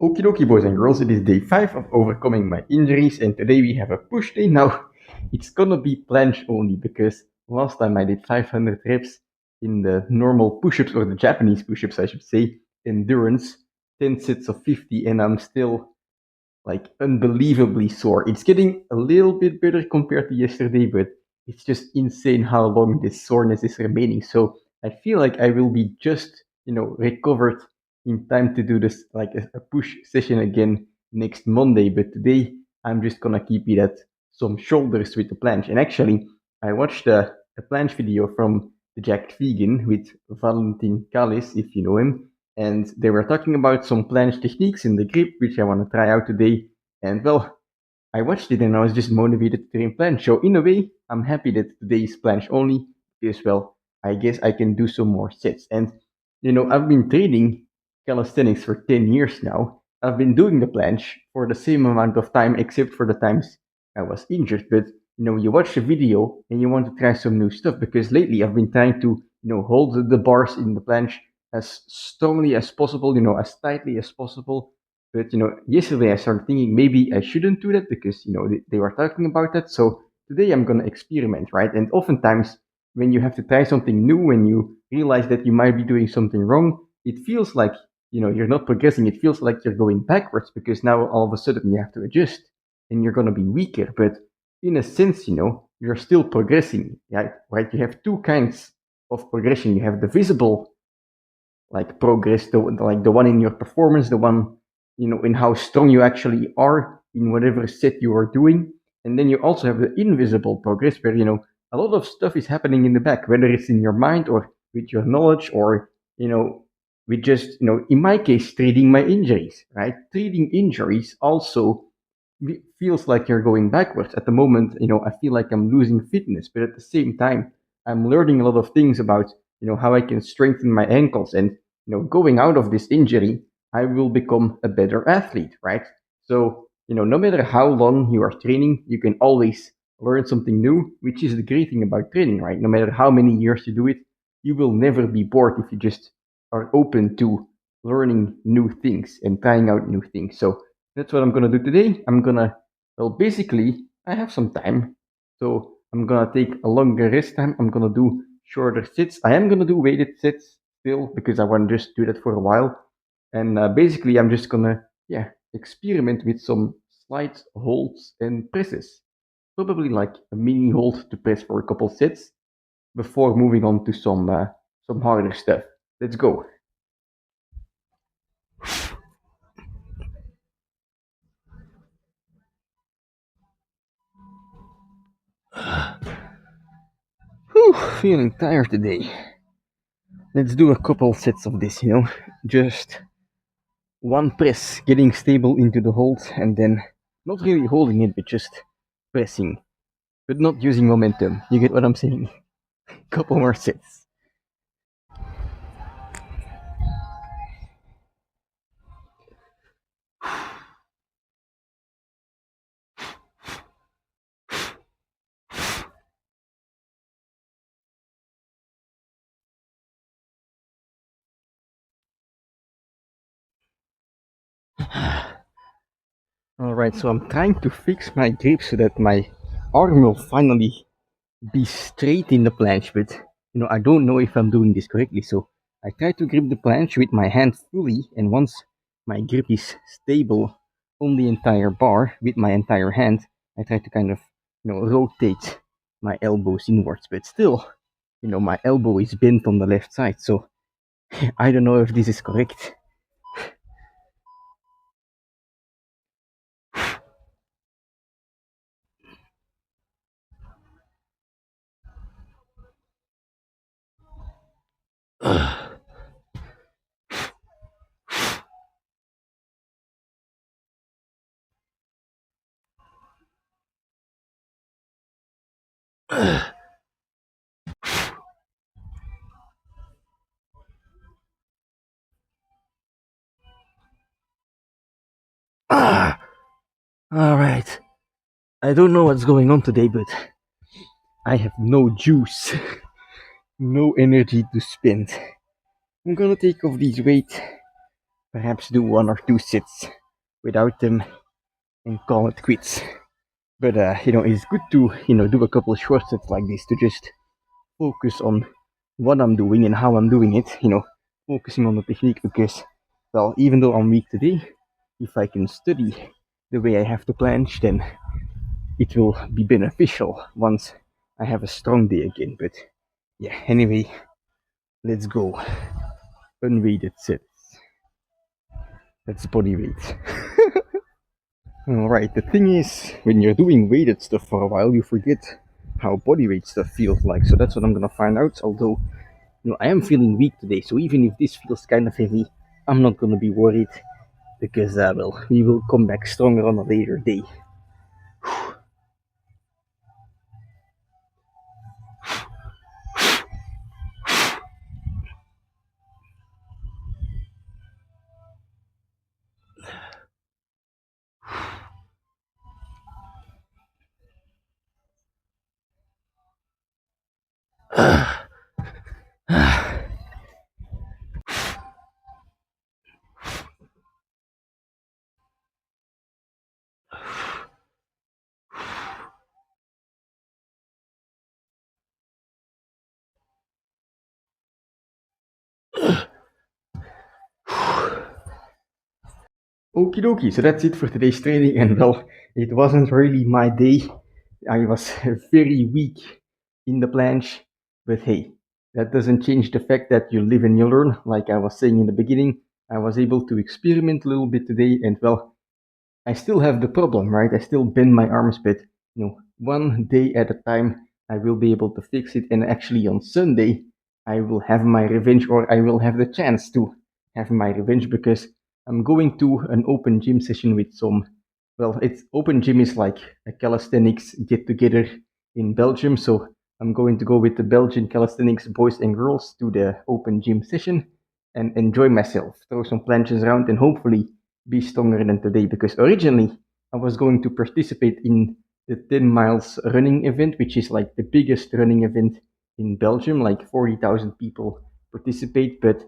Okie dokie, boys and girls, it is day 5 of overcoming my injuries, and today we have a push day. Now, it's gonna be planche only because last time I did 500 reps in the normal push ups, or the Japanese push ups, I should say, endurance, 10 sets of 50, and I'm still like unbelievably sore. It's getting a little bit better compared to yesterday, but it's just insane how long this soreness is remaining. So I feel like I will be just, recovered in time to do this like a push session again next Monday. But today I'm just gonna keep it at some shoulders with the planche. And actually, I watched a planche video from the Jacked Vegan with Valentin Kalis, if you know him, and they were talking about some planche techniques in the grip, which I want to try out today. And well, I watched it and I was just motivated to train planche. So in a way, I'm happy that today is planche only because, well, I guess I can do some more sets. And I've been training calisthenics for 10 years now. I've been doing the planche for the same amount of time, except for the times I was injured. But you watch the video and you want to try some new stuff, because lately I've been trying to hold the bars in the planche as strongly as possible, as tightly as possible. But yesterday I started thinking maybe I shouldn't do that because they were talking about that. So today I'm gonna experiment, right? And oftentimes when you have to try something new, when you realize that you might be doing something wrong, it feels like you're not progressing. It feels like you're going backwards because now all of a sudden you have to adjust and you're gonna be weaker. But in a sense, you're still progressing, right? Right? You have two kinds of progression. You have the visible like progress, like the one in your performance, the one in how strong you actually are in whatever set you are doing. And then you also have the invisible progress where a lot of stuff is happening in the back, whether it's in your mind or with your knowledge, or with just in my case, treating my injuries. Right? Treating injuries also feels like you're going backwards. At the moment, I feel like I'm losing fitness, but at the same time, I'm learning a lot of things about how I can strengthen my ankles. And going out of this injury, I will become a better athlete, right? So no matter how long you are training, you can always learn something new, which is the great thing about training, right? No matter how many years you do it, you will never be bored if you just are open to learning new things and trying out new things. So that's what I'm gonna do today. Well, basically, I have some time, so I'm gonna take a longer rest time. I'm gonna do shorter sits. I am gonna do weighted sets still because I want to just do that for a while. And basically, I'm just gonna experiment with some slight holds and presses. Probably like a mini hold to press for a couple sets before moving on to some harder stuff. Let's go. Whew, feeling tired today. Let's do a couple sets of this, just one press, getting stable into the hold, and then not really holding it, but just pressing, but not using momentum. You get what I'm saying? Couple more sets. Alright, so I'm trying to fix my grip so that my arm will finally be straight in the planche, but I don't know if I'm doing this correctly. So I try to grip the planche with my hand fully, and once my grip is stable on the entire bar with my entire hand, I try to kind of rotate my elbows inwards, but still my elbow is bent on the left side, so I don't know if this is correct. Ah, all right. I don't know what's going on today, but I have no juice, no energy to spend. I'm gonna take off these weights perhaps do 1 or 2 sets without them and call it quits. But it's good to do a couple of short sets like this to just focus on what I'm doing and how I'm doing it. Focusing on the technique because, well, even though I'm weak today, if I can study the way I have to planche, then it will be beneficial once I have a strong day again. But yeah, anyway, let's go. Unweighted sets. That's body weight. Alright, the thing is, when you're doing weighted stuff for a while, you forget how body weight stuff feels like. So that's what I'm gonna find out. Although, I am feeling weak today, so even if this feels kind of heavy, I'm not gonna be worried because, well, we will come back stronger on a later day. Okie dokie, so that's it for today's training, and well, it wasn't really my day. I was very weak in the planche, but hey, that doesn't change the fact that you live and you learn. Like I was saying in the beginning, I was able to experiment a little bit today, and well, I still have the problem, right? I still bend my arms, but 1 day at a time, I will be able to fix it. And actually, on Sunday, I will have my revenge, or I will have the chance to have my revenge because I'm going to an open gym session with some. Well, it's open gym is like a calisthenics get together in Belgium, so I'm going to go with the Belgian calisthenics boys and girls to the open gym session and enjoy myself, throw some planches around, and hopefully be stronger than today because originally I was going to participate in the 10 miles running event, which is like the biggest running event in Belgium, like 40,000 people participate. But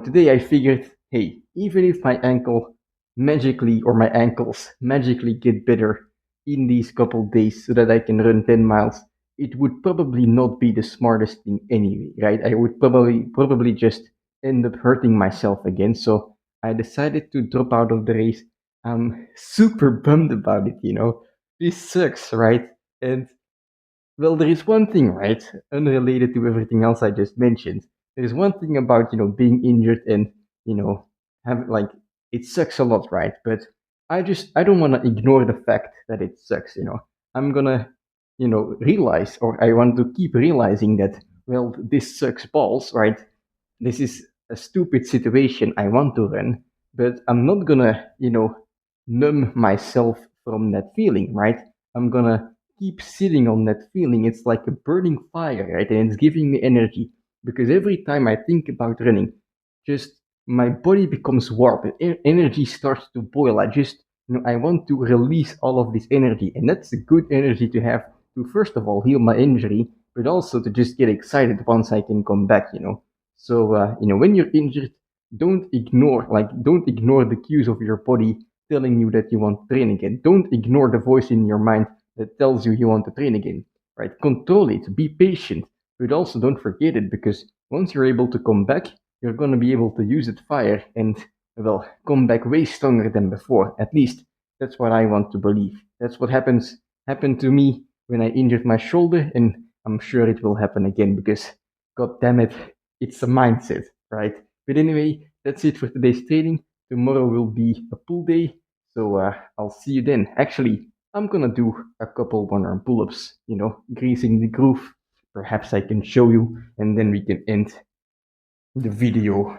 today I figured, hey, even if my ankle magically or my ankles magically get better in these couple days so that I can run 10 miles, it would probably not be the smartest thing anyway, right? I would probably just end up hurting myself again. So I decided to drop out of the race. I'm super bummed about it. This sucks, right? And well, there is one thing, right? Unrelated to everything else I just mentioned. There is one thing about, being injured and, you know, have like it sucks a lot, right? But I don't want to ignore the fact that it sucks. I'm gonna, realize, or I want to keep realizing that, well, this sucks balls, right? This is a stupid situation I want to run, but I'm not gonna, numb myself from that feeling, right? I'm gonna keep sitting on that feeling. It's like a burning fire, right? And it's giving me energy because every time I think about running, just my body becomes warm. Energy starts to boil. I want to release all of this energy, and that's a good energy to have to first of all heal my injury, but also to just get excited once I can come back. So, when you're injured, don't ignore the cues of your body telling you that you want to train again. Don't ignore the voice in your mind that tells you want to train again, right? Control it, be patient, but also don't forget it because once you're able to come back, you're going to be able to use it fire and, well, come back way stronger than before. At least that's what I want to believe. That's what happened to me when I injured my shoulder, and I'm sure it will happen again because, god damn it, it's a mindset, right? But anyway, that's it for today's training. Tomorrow will be a pool day, so I'll see you then. Actually, I'm gonna do a couple one-arm pull-ups, greasing the groove. Perhaps I can show you, and then we can end the video.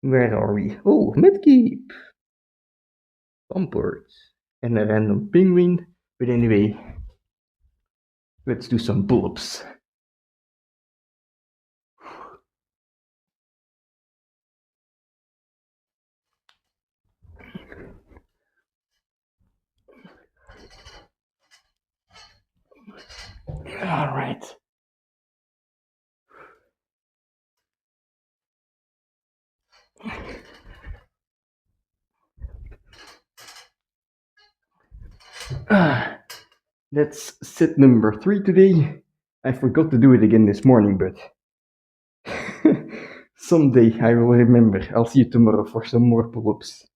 Where are we? Oh, Medkeep! Bumpers. And a random penguin. But anyway, let's do some pull-ups. All right. Ah, that's set number 3 today. I forgot to do it again this morning, but someday I will remember. I'll see you tomorrow for some more pull-ups.